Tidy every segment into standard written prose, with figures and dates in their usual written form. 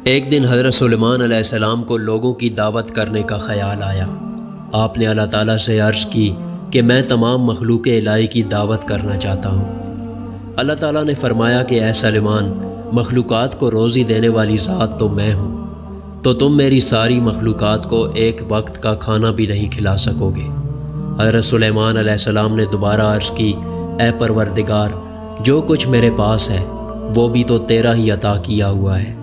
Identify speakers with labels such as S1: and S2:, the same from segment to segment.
S1: ایک دن حضرت سلیمان علیہ السلام کو لوگوں کی دعوت کرنے کا خیال آیا۔ آپ نے اللہ تعالیٰ سے عرض کی کہ میں تمام مخلوق الہی کی دعوت کرنا چاہتا ہوں۔ اللہ تعالیٰ نے فرمایا کہ اے سلیمان، مخلوقات کو روزی دینے والی ذات تو میں ہوں، تو تم میری ساری مخلوقات کو ایک وقت کا کھانا بھی نہیں کھلا سکو گے۔ حضرت سلیمان علیہ السلام نے دوبارہ عرض کی، اے پروردگار، جو کچھ میرے پاس ہے وہ بھی تو تیرا ہی عطا کیا ہوا ہے،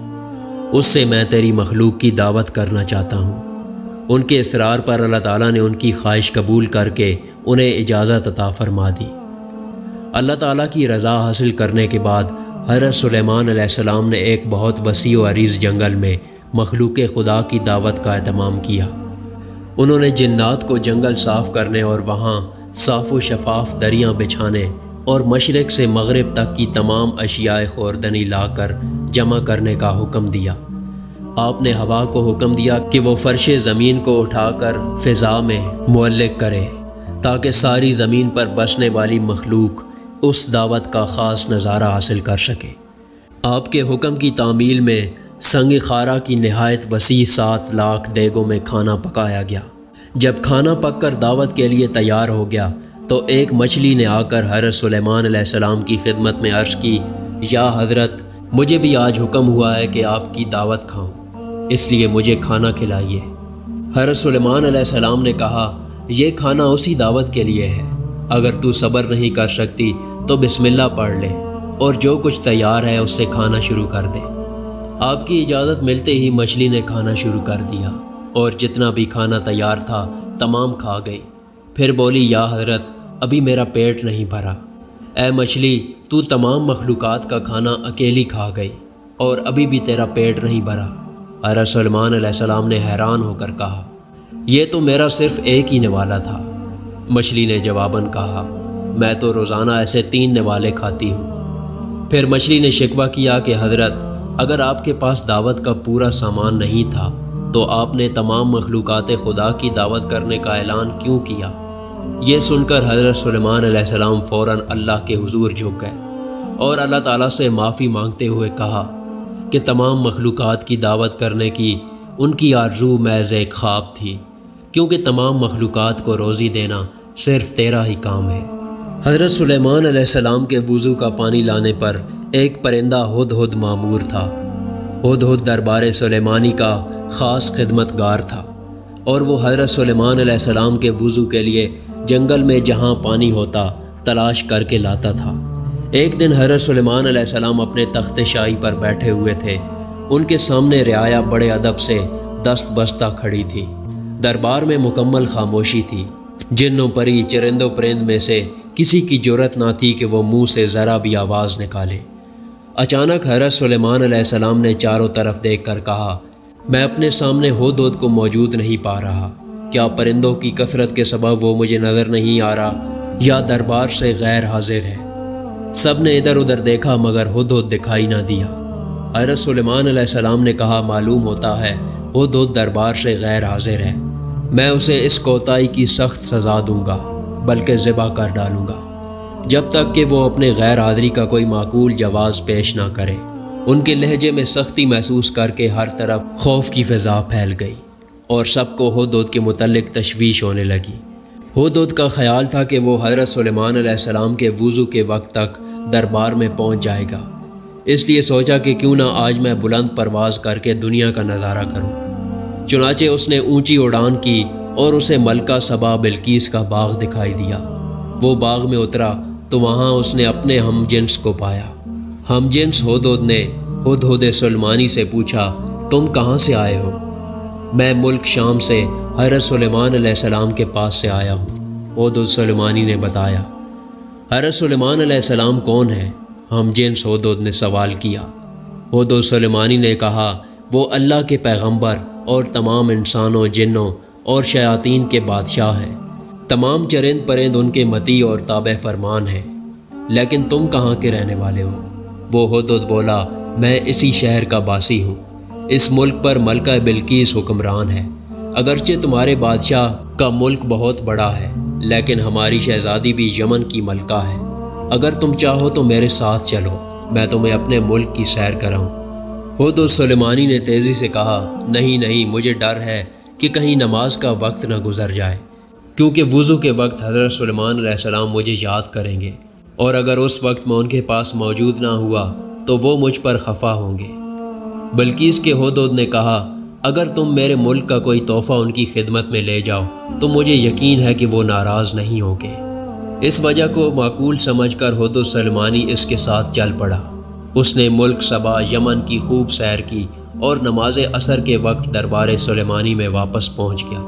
S1: اس سے میں تیری مخلوق کی دعوت کرنا چاہتا ہوں۔ ان کے اصرار پر اللہ تعالیٰ نے ان کی خواہش قبول کر کے انہیں اجازت عطا فرما دی۔ اللہ تعالیٰ کی رضا حاصل کرنے کے بعد حضرت سلیمان علیہ السلام نے ایک بہت وسیع و عریض جنگل میں مخلوق خدا کی دعوت کا اہتمام کیا۔ انہوں نے جنات کو جنگل صاف کرنے اور وہاں صاف و شفاف دریاں بچھانے اور مشرق سے مغرب تک کی تمام اشیاء خوردنی لا کر جمع کرنے کا حکم دیا۔ آپ نے ہوا کو حکم دیا کہ وہ فرش زمین کو اٹھا کر فضا میں معلق کرے تاکہ ساری زمین پر بسنے والی مخلوق اس دعوت کا خاص نظارہ حاصل کر سکے۔ آپ کے حکم کی تعمیل میں سنگ خارا کی نہایت وسیع 7 لاکھ دیگوں میں کھانا پکایا گیا۔ جب کھانا پک کر دعوت کے لیے تیار ہو گیا تو ایک مچھلی نے آ کر حضرت سلیمان علیہ السلام کی خدمت میں عرض کی، یا حضرت، مجھے بھی آج حکم ہوا ہے کہ آپ کی دعوت کھاؤں، اس لیے مجھے کھانا کھلائیے۔ حضرت سلیمان علیہ السلام نے کہا، یہ کھانا اسی دعوت کے لیے ہے، اگر تو صبر نہیں کر سکتی تو بسم اللہ پڑھ لے اور جو کچھ تیار ہے اس سے کھانا شروع کر دے۔ آپ کی اجازت ملتے ہی مچھلی نے کھانا شروع کر دیا اور جتنا بھی کھانا تیار تھا تمام کھا گئی۔ پھر بولی، یا حضرت، ابھی میرا پیٹ نہیں بھرا۔ اے مچھلی، تو تمام مخلوقات کا کھانا اکیلی کھا گئی اور ابھی بھی تیرا پیٹ نہیں بھرا۔ حضرت سلیمان علیہ السلام نے حیران ہو کر کہا، یہ تو میرا صرف ایک ہی نوالا تھا۔ مچھلی نے جواباً کہا، میں تو روزانہ ایسے 3 نوالے کھاتی ہوں۔ پھر مچھلی نے شکوہ کیا کہ حضرت، اگر آپ کے پاس دعوت کا پورا سامان نہیں تھا تو آپ نے تمام مخلوقات خدا کی دعوت کرنے کا اعلان کیوں کیا؟ یہ سن کر حضرت سلیمان علیہ السلام فوراً اللہ کے حضور جھک گئے اور اللہ تعالیٰ سے معافی مانگتے ہوئے کہا کہ تمام مخلوقات کی دعوت کرنے کی ان کی آرزو محض ایک خواب تھی، کیونکہ تمام مخلوقات کو روزی دینا صرف تیرا ہی کام ہے۔ حضرت سلیمان علیہ السلام کے وضو کا پانی لانے پر ایک پرندہ ہدہد مامور تھا۔ ہدہد دربار سلیمانی کا خاص خدمتگار تھا اور وہ حضرت سلیمان علیہ السلام کے وضو کے لیے جنگل میں جہاں پانی ہوتا تلاش کر کے لاتا تھا۔ ایک دن حضرت سلیمان علیہ السلام اپنے تخت شاہی پر بیٹھے ہوئے تھے۔ ان کے سامنے رعایا بڑے ادب سے دست بستہ کھڑی تھی۔ دربار میں مکمل خاموشی تھی۔ جن و پری، چرند و پرند میں سے کسی کی جرأت نہ تھی کہ وہ منہ سے ذرا بھی آواز نکالے۔ اچانک حضرت سلیمان علیہ السلام نے چاروں طرف دیکھ کر کہا، میں اپنے سامنے ہدہد کو موجود نہیں پا رہا۔ کیا پرندوں کی کثرت کے سبب وہ مجھے نظر نہیں آ رہا یا دربار سے غیر حاضر ہے؟ سب نے ادھر ادھر دیکھا مگر ہدہد دکھائی نہ دیا۔ حضرت سلیمان علیہ السلام نے کہا، معلوم ہوتا ہے ہدہد دربار سے غیر حاضر ہے۔ میں اسے اس کوتاہی کی سخت سزا دوں گا، بلکہ ذبح کر ڈالوں گا، جب تک کہ وہ اپنے غیر حاضری کا کوئی معقول جواز پیش نہ کرے۔ ان کے لہجے میں سختی محسوس کر کے ہر طرف خوف کی فضا پھیل گئی اور سب کو ہدہد کے متعلق تشویش ہونے لگی۔ ہدہد کا خیال تھا کہ وہ حضرت سلیمان علیہ السلام کے وضو کے وقت تک دربار میں پہنچ جائے گا، اس لیے سوچا کہ کیوں نہ آج میں بلند پرواز کر کے دنیا کا نظارہ کروں۔ چنانچہ اس نے اونچی اڑان کی اور اسے ملکہ سبا بلقیس کا باغ دکھائی دیا۔ وہ باغ میں اترا تو وہاں اس نے اپنے ہم جنس کو پایا۔ ہم جنس ہدہد نے ہدہد سلیمانی سے پوچھا، تم کہاں سے آئے ہو؟ میں ملک شام سے حضرت سلیمان علیہ السلام کے پاس سے آیا ہوں، ہدہد سلیمانی نے بتایا۔ حضرت سلیمان علیہ السلام کون ہے؟ ہم جنس ہدہد نے سوال کیا۔ ہدہد سلیمانی نے کہا، وہ اللہ کے پیغمبر اور تمام انسانوں، جنوں اور شیاطین کے بادشاہ ہیں۔ تمام چرند پرند ان کے مطیع اور تابع فرمان ہیں۔ لیکن تم کہاں کے رہنے والے ہو؟ وہ ہدہد بولا، میں اسی شہر کا باسی ہوں۔ اس ملک پر ملکہ بلقیس حکمران ہے۔ اگرچہ تمہارے بادشاہ کا ملک بہت بڑا ہے، لیکن ہماری شہزادی بھی یمن کی ملکہ ہے۔ اگر تم چاہو تو میرے ساتھ چلو، میں تمہیں اپنے ملک کی سیر کراؤں۔ ہدہد سلیمانی نے تیزی سے کہا، نہیں نہیں، مجھے ڈر ہے کہ کہیں نماز کا وقت نہ گزر جائے، کیونکہ وضو کے وقت حضرت سلیمان علیہ السلام مجھے یاد کریں گے، اور اگر اس وقت میں ان کے پاس موجود نہ ہوا تو وہ مجھ پر خفا ہوں گے۔ بلقیس کے ہدہد نے کہا، اگر تم میرے ملک کا کوئی تحفہ ان کی خدمت میں لے جاؤ تو مجھے یقین ہے کہ وہ ناراض نہیں ہوں گے۔ اس وجہ کو معقول سمجھ کر ہدہد سلیمانی اس کے ساتھ چل پڑا۔ اس نے ملک سبا یمن کی خوب سیر کی اور نماز عصر کے وقت دربار سلیمانی میں واپس پہنچ گیا۔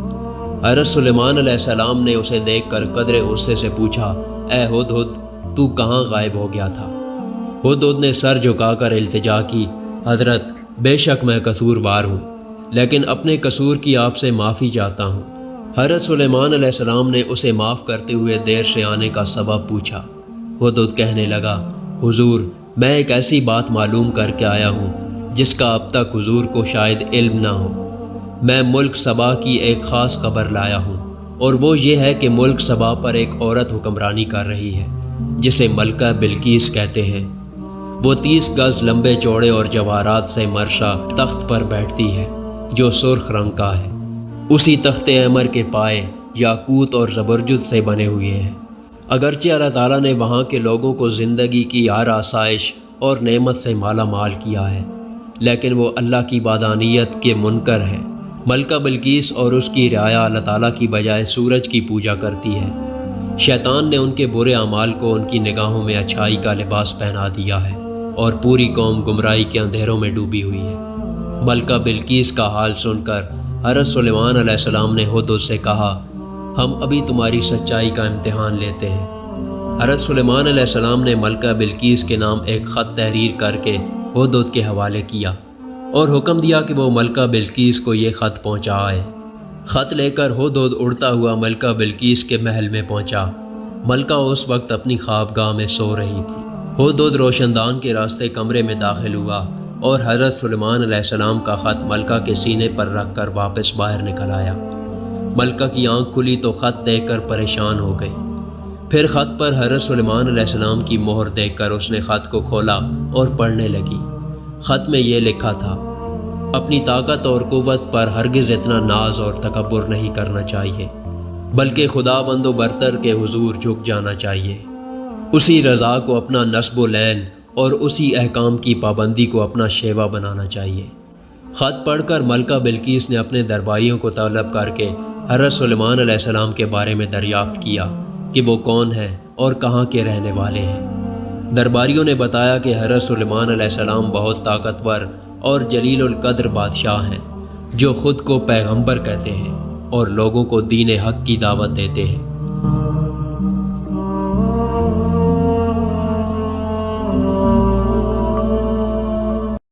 S1: حضرت سلیمان علیہ السلام نے اسے دیکھ کر قدرے غصے سے پوچھا، اے ہدہد، تو کہاں غائب ہو گیا تھا؟ ہدہد نے سر جھکا کر التجا کی، حضرت، بے شک میں قصوروار ہوں، لیکن اپنے قصور کی آپ سے معافی چاہتا ہوں۔ حضرت سلیمان علیہ السلام نے اسے معاف کرتے ہوئے دیر سے آنے کا سبب پوچھا۔ ہدہد کہنے لگا، حضور، میں ایک ایسی بات معلوم کر کے آیا ہوں جس کا اب تک حضور کو شاید علم نہ ہو۔ میں ملک سبا کی ایک خاص خبر لایا ہوں، اور وہ یہ ہے کہ ملک سبا پر ایک عورت حکمرانی کر رہی ہے جسے ملکہ بلقیس کہتے ہیں۔ وہ 30 گز لمبے چوڑے اور جواہرات سے مرشا تخت پر بیٹھتی ہے جو سرخ رنگ کا ہے۔ اسی تخت عمر کے پائے یاقوت اور زبرجد سے بنے ہوئے ہیں۔ اگرچہ اللہ تعالیٰ نے وہاں کے لوگوں کو زندگی کی ہر آسائش اور نعمت سے مالا مال کیا ہے، لیکن وہ اللہ کی وحدانیت کے منکر ہے۔ ملکہ بلقیس اور اس کی رعایا اللہ تعالیٰ کی بجائے سورج کی پوجا کرتی ہے۔ شیطان نے ان کے برے اعمال کو ان کی نگاہوں میں اچھائی کا لباس پہنا دیا ہے، اور پوری قوم گمراہی کے اندھیروں میں ڈوبی ہوئی ہے۔ ملکہ بلقیس کا حال سن کر حضرت سلیمان علیہ السلام نے ہدہد سے کہا، ہم ابھی تمہاری سچائی کا امتحان لیتے ہیں۔ حضرت سلیمان علیہ السلام نے ملکہ بلقیس کے نام ایک خط تحریر کر کے ہدہد کے حوالے کیا اور حکم دیا کہ وہ ملکہ بلقیس کو یہ خط پہنچائے۔ خط لے کر ہدہد اڑتا ہوا ملکہ بلقیس کے محل میں پہنچا۔ ملکہ اس وقت اپنی خوابگاہ میں سو رہی تھی۔ ہدہد روشن دان کے راستے کمرے میں داخل ہوا اور حضرت سلیمان علیہ السلام کا خط ملکہ کے سینے پر رکھ کر واپس باہر نکل آیا۔ ملکہ کی آنکھ کھلی تو خط دیکھ کر پریشان ہو گئی۔ پھر خط پر حضرت سلیمان علیہ السلام کی مہر دیکھ کر اس نے خط کو کھولا اور پڑھنے لگی۔ خط میں یہ لکھا تھا، اپنی طاقت اور قوت پر ہرگز اتنا ناز اور تکبر نہیں کرنا چاہیے، بلکہ خدا بند و برتر کے حضور جھک جانا چاہیے۔ اسی رضا کو اپنا نصب و لین اور اسی احکام کی پابندی کو اپنا شیوا بنانا چاہیے۔ خط پڑھ کر ملکہ بلقیس نے اپنے درباریوں کو طلب کر کے حضرت سلیمان علیہ السلام کے بارے میں دریافت کیا کہ وہ کون ہیں اور کہاں کے رہنے والے ہیں۔ درباریوں نے بتایا کہ حضرت سلیمان علیہ السلام بہت طاقتور اور جلیل القدر بادشاہ ہیں، جو خود کو پیغمبر کہتے ہیں اور لوگوں کو دین حق کی دعوت دیتے ہیں۔